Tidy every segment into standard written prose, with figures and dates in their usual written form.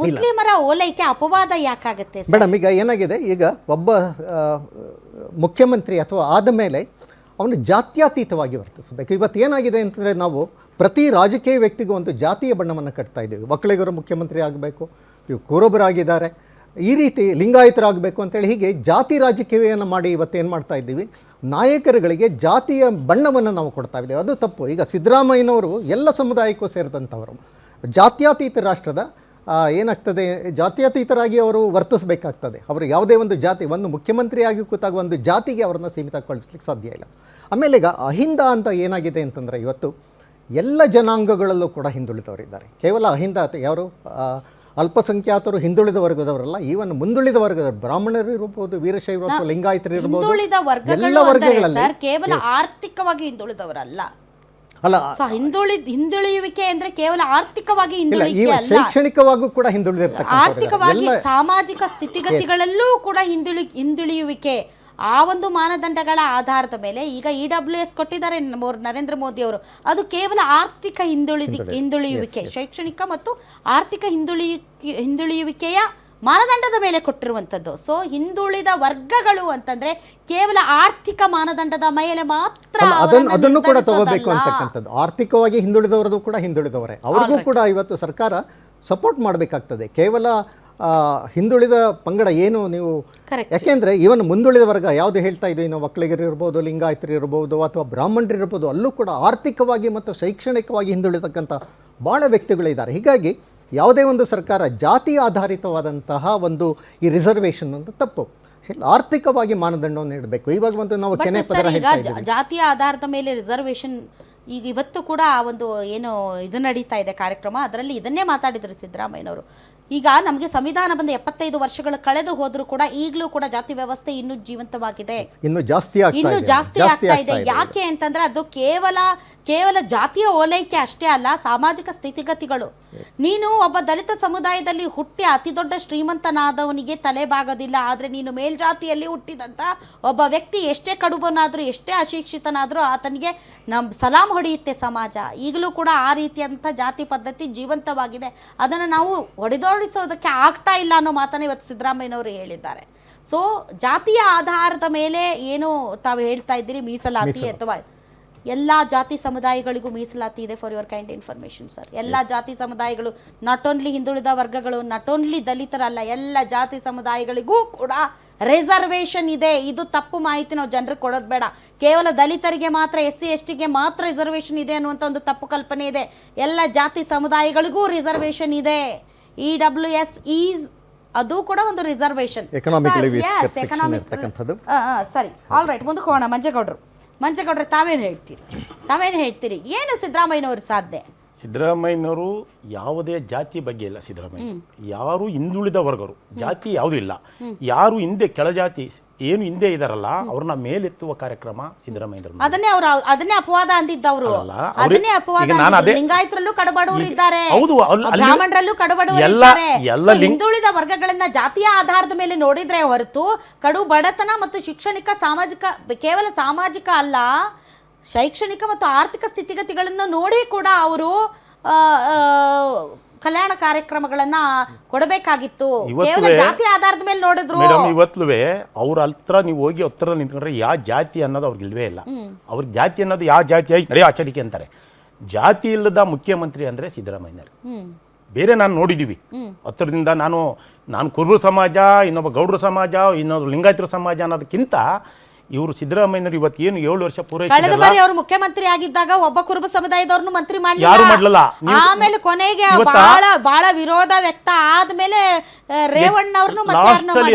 ಮುಸ್ಲಿಮರ ಓಲೈಕೆ ಅಪವಾದ ಯಾಕಾಗುತ್ತೆ ಮೇಡಮ್? ಈಗ ಏನಾಗಿದೆ, ಈಗ ಒಬ್ಬ ಮುಖ್ಯಮಂತ್ರಿ ಅಥವಾ ಆದ ಮೇಲೆ ಅವನು ಜಾತ್ಯತೀತವಾಗಿ ವರ್ತಿಸಬೇಕು. ಇವತ್ತು ಏನಾಗಿದೆ ಅಂತಂದರೆ, ನಾವು ಪ್ರತಿ ರಾಜಕೀಯ ವ್ಯಕ್ತಿಗೂ ಒಂದು ಜಾತಿಯ ಬಣ್ಣವನ್ನು ಕಟ್ತಾ ಇದ್ದೀವಿ. ಒಕ್ಕಲಿಗರು ಮುಖ್ಯಮಂತ್ರಿ ಆಗಬೇಕು, ಇವು ಕುರುಬರಾಗಿದ್ದಾರೆ, ಈ ರೀತಿ ಲಿಂಗಾಯತರಾಗಬೇಕು ಅಂತೇಳಿ ಹೀಗೆ ಜಾತಿ ರಾಜಕೀಯವನ್ನು ಮಾಡಿ ಇವತ್ತೇನು ಮಾಡ್ತಾ ಇದ್ದೀವಿ, ನಾಯಕರುಗಳಿಗೆ ಜಾತಿಯ ಬಣ್ಣವನ್ನು ನಾವು ಕೊಡ್ತಾ ಇದ್ದೀವಿ. ಅದು ತಪ್ಪು. ಈಗ ಸಿದ್ದರಾಮಯ್ಯನವರು ಎಲ್ಲ ಸಮುದಾಯಕ್ಕೂ ಸೇರಿದಂಥವರು, ಜಾತ್ಯತೀತ ರಾಷ್ಟ್ರದ ಏನಾಗ್ತದೆ, ಜಾತ್ಯತೀತರಾಗಿ ಅವರು ವರ್ತಿಸಬೇಕಾಗ್ತದೆ. ಅವರು ಯಾವುದೇ ಒಂದು ಜಾತಿ, ಒಂದು ಮುಖ್ಯಮಂತ್ರಿಯಾಗಿ ಕೂತಾಗ ಒಂದು ಜಾತಿಗೆ ಅವರನ್ನು ಸೀಮಿತಗೊಳಿಸ್ಲಿಕ್ಕೆ ಸಾಧ್ಯ ಇಲ್ಲ. ಆಮೇಲೆ ಈಗ ಅಹಿಂದ ಅಂತ ಏನಾಗಿದೆ ಅಂತಂದರೆ, ಇವತ್ತು ಎಲ್ಲ ಜನಾಂಗಗಳಲ್ಲೂ ಕೂಡ ಹಿಂದುಳಿದವರಿದ್ದಾರೆ. ಕೇವಲ ಅಹಿಂದ ಯಾರು ಅಲ್ಪಸಂಖ್ಯಾತರು, ಹಿಂದುಳಿದ ವರ್ಗದವರಲ್ಲ, ಈವನ್ ಮುಂದುಳಿದ ವರ್ಗದವರು, ಬ್ರಾಹ್ಮಣರು ಇರ್ಬೋದು, ವೀರಶೈವರು ಅಥವಾ ಲಿಂಗಾಯತರು ಇರ್ಬೋದು, ಎಲ್ಲ ವರ್ಗಗಳಲ್ಲಿ ಕೇವಲ ಆರ್ಥಿಕವಾಗಿ ಹಿಂದುಳಿದವರಲ್ಲ ಅಲ್ಲ. ಹಿಂದುಳಿಯುವಿಕೆ ಅಂದ್ರೆ ಕೇವಲ ಆರ್ಥಿಕವಾಗಿ ಹಿಂದುಳಿಯುವಿಕೆ ಅಲ್ಲ, ಶೈಕ್ಷಣಿಕವಾಗೂ ಕೂಡ ಹಿಂದುಳಿದಿರ್ತಾರೆ. ಆರ್ಥಿಕವಾಗಿ ಸಾಮಾಜಿಕ ಸ್ಥಿತಿಗತಿಗಳಲ್ಲೂ ಕೂಡ ಹಿಂದುಳಿಯುವಿಕೆ. ಆ ಒಂದು ಮಾನದಂಡಗಳ ಆಧಾರದ ಮೇಲೆ ಈಗ EWS ಕೊಟ್ಟಿದ್ದಾರೆ ನರೇಂದ್ರ ಮೋದಿ ಅವರು. ಅದು ಕೇವಲ ಆರ್ಥಿಕ ಹಿಂದುಳಿಯುವಿಕೆ, ಶೈಕ್ಷಣಿಕ ಮತ್ತು ಆರ್ಥಿಕ ಹಿಂದುಳಿಯುವಿಕೆಯ ಮಾನದಂಡದ ಮೇಲೆ ಕೊಟ್ಟಿರುವಂಥದ್ದು. ಸೊ ಹಿಂದುಳಿದ ವರ್ಗಗಳು ಅಂತಂದ್ರೆ ಕೇವಲ ಆರ್ಥಿಕ ಮಾನದಂಡದ ಮೇಲೆ ಮಾತ್ರ ಅದನ್ನು ಕೂಡ ತಗೋಬೇಕು ಅಂತಕ್ಕಂಥದ್ದು. ಆರ್ಥಿಕವಾಗಿ ಹಿಂದುಳಿದವರದು ಕೂಡ ಹಿಂದುಳಿದವರೇ, ಅವ್ರಿಗೂ ಕೂಡ ಇವತ್ತು ಸರ್ಕಾರ ಸಪೋರ್ಟ್ ಮಾಡಬೇಕಾಗ್ತದೆ. ಕೇವಲ ಹಿಂದುಳಿದ ಪಂಗಡ ಏನು ನೀವು, ಯಾಕೆಂದರೆ ಇವನ್ ಮುಂದುಳಿದ ವರ್ಗ ಯಾವುದು ಹೇಳ್ತಾ ಇದ್ದೀವಿ ನಾವು, ಒಕ್ಕಲಿಗರು ಇರ್ಬೋದು, ಲಿಂಗಾಯತರು ಇರ್ಬೋದು, ಅಥವಾ ಬ್ರಾಹ್ಮಣರು ಇರ್ಬೋದು, ಅಲ್ಲೂ ಕೂಡ ಆರ್ಥಿಕವಾಗಿ ಮತ್ತು ಶೈಕ್ಷಣಿಕವಾಗಿ ಹಿಂದುಳಿತಕ್ಕಂಥ ಭಾಳ ವ್ಯಕ್ತಿಗಳಿದ್ದಾರೆ. ಹೀಗಾಗಿ ಯಾವುದೇ ಒಂದು ಸರ್ಕಾರ ಜಾತಿ ಆಧಾರಿತವಾದಂತಹ ಒಂದು ಈ ರಿಸರ್ವೇಷನ್ ಅಂತ ತಪ್ಪು, ಆರ್ಥಿಕವಾಗಿ ಮಾನದಂಡವನ್ನು ನೀಡಬೇಕು. ಇವಾಗ ಒಂದು ನಾವು ಕೆನೆ ಪದರ ಹೇಳ್ತಾ ಇದ್ದೀವಿ, ಜಾತಿಯ ಆಧಾರದ ಮೇಲೆ ರಿಸರ್ವೇಷನ್. ಈಗ ಇವತ್ತು ಕೂಡ ಒಂದು ಏನು ಇದು ನಡೀತಾ ಇದೆ ಕಾರ್ಯಕ್ರಮ, ಅದರಲ್ಲಿ ಇದನ್ನೇ ಮಾತಾಡಿದ್ರು ಸಿದ್ದರಾಮಯ್ಯನವರು. ಈಗ ನಮಗೆ ಸಂವಿಧಾನ ಬಂದ 75 ವರ್ಷಗಳು ಕಳೆದು ಹೋದರೂ ಕೂಡ ಈಗಲೂ ಕೂಡ ಜಾತಿ ವ್ಯವಸ್ಥೆ ಇನ್ನೂ ಜೀವಂತವಾಗಿದೆ, ಇನ್ನೂ ಜಾಸ್ತಿ ಆಗ್ತಾ ಇದೆ. ಯಾಕೆ ಅಂತಂದ್ರೆ ಅದು ಕೇವಲ ಜಾತಿಯ ಓಲೈಕೆ ಅಷ್ಟೇ ಅಲ್ಲ, ಸಾಮಾಜಿಕ ಸ್ಥಿತಿಗತಿಗಳು. ನೀನು ಒಬ್ಬ ದಲಿತ ಸಮುದಾಯದಲ್ಲಿ ಹುಟ್ಟಿ ಅತಿ ದೊಡ್ಡ ಶ್ರೀಮಂತನಾದವನಿಗೆ ತಲೆಬಾಗೋದಿಲ್ಲ, ಆದರೆ ನೀನು ಮೇಲ್ಜಾತಿಯಲ್ಲಿ ಹುಟ್ಟಿದಂಥ ಒಬ್ಬ ವ್ಯಕ್ತಿ ಎಷ್ಟೇ ಕಡುಬನಾದರೂ, ಎಷ್ಟೇ ಅಶಿಕ್ಷಿತನಾದರೂ ಆತನಿಗೆ ಸಲಾಂ ಹೊಡೆಯುತ್ತೆ ಸಮಾಜ. ಈಗಲೂ ಕೂಡ ಆ ರೀತಿಯಾದಂಥ ಜಾತಿ ಪದ್ಧತಿ ಜೀವಂತವಾಗಿದೆ. ಅದನ್ನು ನಾವು ಹೊಡೆದೋಡಿಸೋದಕ್ಕೆ ಆಗ್ತಾ ಇಲ್ಲ ಅನ್ನೋ ಮಾತನ್ನು ಇವತ್ತು ಸಿದ್ದರಾಮಯ್ಯನವರು ಹೇಳಿದ್ದಾರೆ. ಸೊ ಜಾತಿಯ ಆಧಾರದ ಮೇಲೆ ಏನು ತಾವು ಹೇಳ್ತಾ ಇದ್ದೀರಿ, ಮೀಸಲಾತಿ ಅಥವಾ ಎಲ್ಲ ಜಾತಿ ಸಮುದಾಯಗಳಿಗೂ ಮೀಸಲಾತಿ ಇದೆ. For your kind information sir, ಎಲ್ಲ ಜಾತಿ ಸಮುದಾಯಗಳು, ನಾಟ್ ಓನ್ಲಿ ಹಿಂದುಳಿದ ವರ್ಗಗಳು, ನಾಟ್ ಓನ್ಲಿ ದಲಿತರಲ್ಲ, ಎಲ್ಲ ಜಾತಿ ಸಮುದಾಯಗಳಿಗೂ ಕೂಡ ರಿಸರ್ವೇಷನ್ ಇದೆ. ಇದು ತಪ್ಪು ಮಾಹಿತಿ ನಾವು ಜನರಿಗೆ ಕೊಡೋದು ಬೇಡ. ಕೇವಲ ದಲಿತರಿಗೆ ಮಾತ್ರ, SC STಗೆ ಮಾತ್ರ ರಿಸರ್ವೇಷನ್ ಇದೆ ಅನ್ನುವಂಥ ಒಂದು ತಪ್ಪು ಕಲ್ಪನೆ ಇದೆ. ಎಲ್ಲ ಜಾತಿ ಸಮುದಾಯಗಳಿಗೂ ರಿಸರ್ವೇಷನ್ ಇದೆ. EWS ಈಸ್ ಅದು ಕೂಡ ಒಂದು ರಿಸರ್ವೇಷನ್. ಸರಿ, ಆಲ್ ರೈಟ್, ಮುಂದಕ್ಕೆ ಹೋಗೋಣ. ಮಂಜೇಗೌಡ್ರೆ ತಾವೇನು ಹೇಳ್ತೀರಿ? ಏನು ಸಿದ್ದರಾಮಯ್ಯನವರು ಸಾಧನೆ? ಸಿದ್ದರಾಮಯ್ಯನವರು ಯಾವುದೇ ಜಾತಿ ಬಗ್ಗೆ ಇಲ್ಲ. ಸಿದ್ದರಾಮಯ್ಯ ಯಾರು ಹಿಂದುಳಿದ ವರ್ಗರು, ಜಾತಿ ಯಾವುದೂ ಇಲ್ಲ. ಯಾರು ಹಿಂದೆ ಕೆಳಜಾತಿ ಏನು ಹಿಂದೆ ಇದಾರಲ್ಲ ಅವ್ರನ್ನ ಮೇಲೆತ್ತುವ ಕಾರ್ಯಕ್ರಮ ಸಿದ್ದರಾಮಯ್ಯ. ಅದನ್ನೇ ಅಪವಾದ ಅಂದಿದ್ದವರು, ಅದನ್ನೇ ಅಪವಾದ. ಲಿಂಗಾಯತರಲ್ಲೂ ಕಡಬಡವರು ಇದ್ದಾರೆ, ಬ್ರಾಹ್ಮಣರಲ್ಲೂ ಕಡಬಡವರು ಇದ್ದಾರೆ. ಹಿಂದುಳಿದ ವರ್ಗಗಳನ್ನ ಜಾತಿಯ ಆಧಾರದ ಮೇಲೆ ನೋಡಿದ್ರೆ ಹೊರತು ಕಡು ಬಡತನ ಮತ್ತು ಶಿಕ್ಷಣಿಕ ಕೇವಲ ಸಾಮಾಜಿಕ ಅಲ್ಲ, ಶೈಕ್ಷಣಿಕ ಮತ್ತು ಆರ್ಥಿಕ ಸ್ಥಿತಿಗತಿಗಳನ್ನು ನೋಡಿ ಕೂಡ ಅವರು ಕಲ್ಯಾಣ ಕಾರ್ಯಕ್ರಮಗಳನ್ನ ಕೊಡಬೇಕಾಗಿತ್ತು. ಕೇವಲ ಜಾತಿ ಆಧಾರದ ಮೇಲೆ ನೋಡಿದ್ರು. ಇವತ್ತು ಅವ್ರ ಹತ್ರ ನೀವು ಹೋಗಿ ಹತ್ರ ನಿಂತ್ಕೊಂಡ್ರೆ ಯಾವ ಜಾತಿ ಅನ್ನೋದು ಅವ್ರಿಗೆ ಇಲ್ವೇ ಇಲ್ಲ. ಅವ್ರಿಗೆ ಜಾತಿ ಅನ್ನೋದು ಯಾವ ಜಾತಿ ನಡೆಯೋ ಆಚರಿಕೆ ಅಂತಾರೆ. ಜಾತಿ ಇಲ್ಲದ ಮುಖ್ಯಮಂತ್ರಿ ಅಂದ್ರೆ ಸಿದ್ದರಾಮಯ್ಯ. ಬೇರೆ ನಾನು ನೋಡಿದೀವಿ ಹತ್ರದಿಂದ. ನಾನು ಕುರುಬ ಸಮಾಜ, ಇನ್ನೊಬ್ಬ ಗೌಡ್ರ ಸಮಾಜ, ಇನ್ನೊಂದು ಲಿಂಗಾಯತರ ಸಮಾಜ ಅನ್ನೋದಕ್ಕಿಂತ ಇವರು ಸಿದ್ದರಾಮಯ್ಯನವರು ಇವತ್ತು ಏನು 7 ವರ್ಷ ಕಳೆದ ಬಾರಿ ಅವರು ಮುಖ್ಯಮಂತ್ರಿ ಆಗಿದ್ದಾಗ ಒಬ್ಬ ಕುರುಬ ಸಮುದಾಯದವ್ರನ್ನು ಮಂತ್ರಿ ಮಾಡಲಿಲ್ಲ. ಆಮೇಲೆ ಕೊನೆಗೆ ಬಹಳ ವಿರೋಧ ವ್ಯಕ್ತ ಆದ್ಮೇಲೆ ರೇವಣ್ಣ ಅವ್ರನ್ನು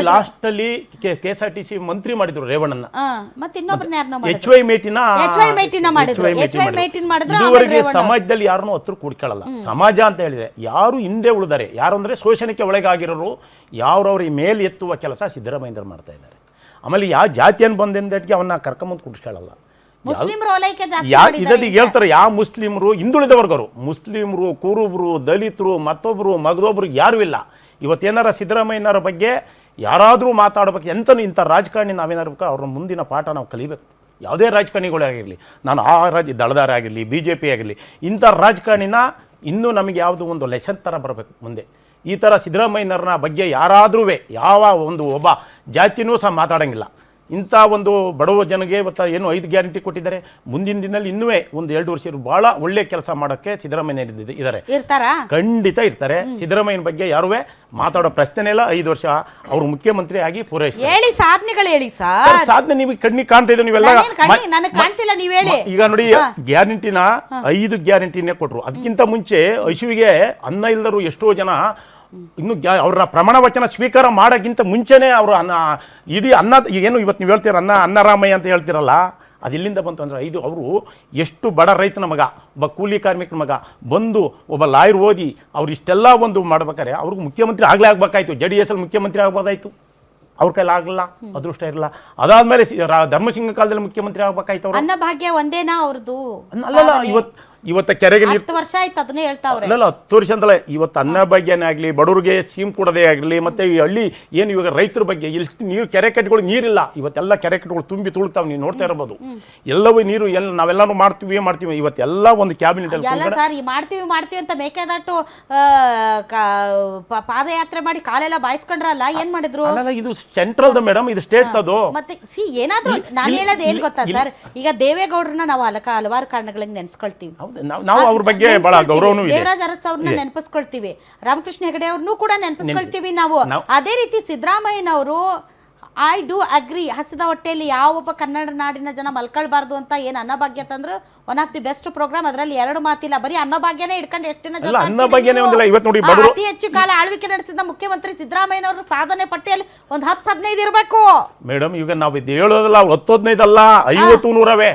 ಲಾಸ್ಟ್ ಅಲ್ಲಿ KSRTC ಮಂತ್ರಿ ಮಾಡಿದ್ರು ರೇವಣ್ಣನ. ಮತ್ತೆ ಇನ್ನೊಬ್ಬರನ್ನ HY ಇದುವರೆಗೆ ಸಮಾಜದಲ್ಲಿ ಯಾರನ್ನೂ ಹತ್ರ ಕೂಡ್ಕೊಳ್ಳಲ್ಲ. ಸಮಾಜ ಅಂತ ಹೇಳಿದ್ರೆ ಯಾರು ಹಿಂದೆ ಉಳಿದಾರೆ, ಯಾರು ಅಂದ್ರೆ ಶೋಷಣೆಗೆ ಒಳಗಾಗಿರೋರು, ಯಾವ್ರವ್ರ ಮೇಲೆ ಎತ್ತುವ ಕೆಲಸ ಸಿದ್ದರಾಮಯ್ಯ ಮಾಡ್ತಾ ಇದ್ದಾರೆ. ಆಮೇಲೆ ಯಾವ ಜಾತಿಯನ್ನು ಬಂದಿದ್ದಕ್ಕೆ ಅವನ್ನ ಕರ್ಕೊಂಬಂದು ಕುಡಿಸ್ಕೊಳ್ಳಲ್ಲ. ಹೇಳ್ತಾರೆ ಯಾವ ಮುಸ್ಲಿಮರು, ಹಿಂದುಳಿದ ವರ್ಗರು, ಮುಸ್ಲಿಮರು, ಕುರುಬರು, ದಲಿತರು, ಮತ್ತೊಬ್ರು ಮಗದೊಬ್ರು ಯಾರು ಇಲ್ಲ. ಇವತ್ತೇನಾರ ಸಿದ್ದರಾಮಯ್ಯನವರ ಬಗ್ಗೆ ಯಾರಾದರೂ ಮಾತಾಡ್ಬೇಕು, ಇಂಥ ರಾಜಕಾರಣಿ ನಾವೇನಾರ್ಬೇಕು, ಅವ್ರ ಮುಂದಿನ ಪಾಠ ನಾವು ಕಲಿಬೇಕು. ಯಾವುದೇ ರಾಜಕಾರಣಿಗಳಾಗಿರಲಿ, ನಾನು ದಳದಾರ ಆಗಿರಲಿ, BJP ಆಗಿರಲಿ, ಇಂಥ ರಾಜಕಾರಣಿನ ಇನ್ನೂ ನಮಗೆ ಯಾವುದೋ ಒಂದು ಲೆಸನ್ ಥರ ಬರಬೇಕು ಮುಂದೆ. ಈ ಥರ ಸಿದ್ದರಾಮಯ್ಯನವ್ರನ್ನ ಬಗ್ಗೆ ಯಾರಾದ್ರೂ ಯಾವ ಒಬ್ಬ ಜಾತಿನೂ ಸಹ ಮಾತಾಡೋಂಗಿಲ್ಲ. ಇಂಥ ಒಂದು ಬಡವ ಜನಗೆ ಇವತ್ತು ಏನು 5 ಗ್ಯಾರಂಟಿ ಕೊಟ್ಟಿದ್ದಾರೆ. ಮುಂದಿನ ದಿನದಲ್ಲಿ ಇನ್ನೂ ಒಂದು 2 ವರ್ಷ ಭಾಳ ಒಳ್ಳೆ ಕೆಲಸ ಮಾಡೋಕ್ಕೆ ಸಿದ್ದರಾಮಯ್ಯ ಇದ್ದಾರೆ, ಇರ್ತಾರಾ? ಖಂಡಿತ ಇರ್ತಾರೆ. ಸಿದ್ದರಾಮಯ್ಯನ ಬಗ್ಗೆ ಯಾರೂ ಮಾತಾಡೋ ಪ್ರಶ್ನೆನೇ ಇಲ್ಲ. 5 ವರ್ಷ ಅವರು ಮುಖ್ಯಮಂತ್ರಿ ಆಗಿ ಪೂರೈಸ್ತಾರೆ. ಹೇಳಿ ಸಾಧನೆಗಳು ಹೇಳಿ ಸರ್. ಸಾಧನೆ ನೀವು ಕಣ್ಣಿಗೆ ಕಾಣ್ತಾ ಇದ್ದೀವಿ ನೀವೆಲ್ಲ. ನನಗೆ ಕಾಣ್ತಿಲ್ಲ, ನೀವ್ ಹೇಳಿ. ಈಗ ನೋಡಿ, ಗ್ಯಾರಂಟಿನ 5 ಗ್ಯಾರಂಟಿನೇ ಕೊಟ್ರು. ಅದಕ್ಕಿಂತ ಮುಂಚೆ ಹಸುವಿಗೆ ಅನ್ನ ಇಲ್ಲದರು ಎಷ್ಟೋ ಜನ ಇನ್ನು ಅವರ ಪ್ರಮಾಣ ವಚನ ಸ್ವೀಕಾರ ಮಾಡೋಕ್ಕಿಂತ ಮುಂಚೆನೇ ಅವರು ಇಡೀ ಅನ್ನ ಏನು ಇವತ್ತು ನೀವು ಹೇಳ್ತೀರ ಅನ್ನರಾಮಯ್ಯ ಅಂತ ಹೇಳ್ತಿರಲ್ಲ, ಅದು ಎಲ್ಲಿಂದ ಬಂತು ಅಂದರೆ ಅವರು ಎಷ್ಟು ಬಡ ರೈತನ ಮಗ, ಒಬ್ಬ ಕೂಲಿ ಕಾರ್ಮಿಕನ ಮಗ ಬಂದು ಒಬ್ಬ ಲಾಯರ್ ಓದಿ ಅವ್ರು ಇಷ್ಟೆಲ್ಲ ಒಂದು ಮಾಡ್ಬೇಕಾರೆ ಅವ್ರಿಗೆ ಮುಖ್ಯಮಂತ್ರಿ ಆಗಲೇ ಆಗ್ಬೇಕಾಯ್ತು. JDS ಅಲ್ಲಿ ಮುಖ್ಯಮಂತ್ರಿ ಆಗ್ಬೋದಾಯ್ತು, ಅವ್ರ ಕೈಲಿ ಆಗಲಿಲ್ಲ, ಅದೃಷ್ಟ ಇರಲ್ಲ. ಅದಾದ್ಮೇಲೆ ಧರ್ಮಸಿಂಗ ಕಾಲದಲ್ಲಿ ಮುಖ್ಯಮಂತ್ರಿ ಆಗ್ಬೇಕಾಯ್ತು. ಅನ್ನ ಭಾಗ್ಯ ಒಂದೇನಾ ಅವ್ರದ್ದು? ಅಲ್ಲಲ್ಲ, ಇವತ್ತ ಕೆರೆಗೆ 10 ವರ್ಷ ಆಯ್ತು ಅದನ್ನೇ ಹೇಳ್ತಾವ್ರೆ. ಅಲ್ಲ 10 ವರ್ಷ ಅಂತಲೇ ಇವತ್ತು ಅನ್ನ ಭಾಗ್ಯನೇ ಆಗಲಿ, ಬಡವರಿಗೆ ಸ್ಕೀಮ್ ಕೊಡೋದೇ ಆಗಲಿ, ಮತ್ತೆ ಈ ಹಳ್ಳಿ ಏನು ಇವಾಗ ರೈತರ ಬಗ್ಗೆ ಇಲ್ಲಿ ನೀರು ಕೆರೆ ಕಟ್ಟೆಗಳು ನೀರಿಲ್ಲ. ಇವತ್ತೆಲ್ಲ ಕೆರೆ ಕಟ್ಟೆಗಳು ತುಂಬಿ ತುಳುಕ್ತಾವೆ, ನೀವು ನೋಡ್ತಾ ಇರ್ಬೋದು. ಎಲ್ಲವೂ ನೀರು ನಾವೆಲ್ಲಾನು ಮಾಡ್ತೀವಿ. ಇವತ್ತೆಲ್ಲ ಒಂದು ಕ್ಯಾಬಿನೆಟ್ ಎಲ್ಲ ಸರ್ ಮಾಡ್ತೀವಿ ಅಂತ ಮೇಕೆದಾಟು ಪಾದಯಾತ್ರೆ ಮಾಡಿ ಕಾಲೆಲ್ಲ ಬಾಯಿಸ್ಕೊಂಡ್ರಲ್ಲ, ಏನ್ ಮಾಡಿದ್ರು? ಅಲ್ಲ, ಇದು ಸೆಂಟ್ರಲ್ ಮೇಡಮ್, ಇದು ಸ್ಟೇಟ್ ಅದು. ಮತ್ತೆ ಏನಾದ್ರು ನಾನು ಹೇಳೋದು ಏನ್ ಗೊತ್ತಾ ಸರ್, ಈಗ ದೇವೇಗೌಡರನ್ನ ನಾವು ಹಲವಾರು ಕಾರಣಗಳಿಗೆ ನೆನ್ಸ್ಕೊಳ್ತೀವಿ. ನಾವು ಅವ್ರ ಬಗ್ಗೆ ಬಹಳ ಗೌರವನೂ ಇದೆ. ದೇವರಾಜ್ ಅರಸ್ ಅವ್ರನ್ನ ನೆನಪಿಸ್ಕೊಳ್ತೀವಿ, ರಾಮಕೃಷ್ಣ ಹೆಗಡೆ ಅವ್ರನ್ನೂ ಕೂಡ ನೆನಪಿಸ್ಕೊಳ್ತೀವಿ ನಾವು. ಅದೇ ರೀತಿ ಸಿದ್ದರಾಮಯ್ಯನವರು ಐ ಡೂ ಅಗ್ರಿ, ಹಸಿದ ಹೊಟ್ಟೆಯಲ್ಲಿ ಯಾವೊಬ್ಬ ಕನ್ನಡ ನಾಡಿನ ಜನ ಮಲ್ಕೊಳ್ಬಾರ್ದು ಅಂತ ಏನು ಅನ್ನಭಾಗ್ಯ ತಂದ್ರು, one of the best program. ಅದರಲ್ಲಿ 2 ಮಾತಿಲ್ಲ, ಬರೀ ಅನ್ನಭಾಗ್ಯನೇ ಇಟ್ಕೊಂಡು ಎಷ್ಟು ದಿನ ಅತಿ ಹೆಚ್ಚು ಕಾಲ ಆಳ್ವಿಕೆ ನಡೆಸಿದ ಮುಖ್ಯಮಂತ್ರಿ ಸಿದ್ದರಾಮಯ್ಯನವರು ಸಾಧನೆ ಪಟ್ಟಿಯಲ್ಲಿ ಒಂದು 10-15 ಇರಬೇಕು ಮೇಡಮ್. ಈಗ ನಾವು ಇದು ಹೇಳೋದಲ್ಲ 10-15 ಅಲ್ಲ, 50-100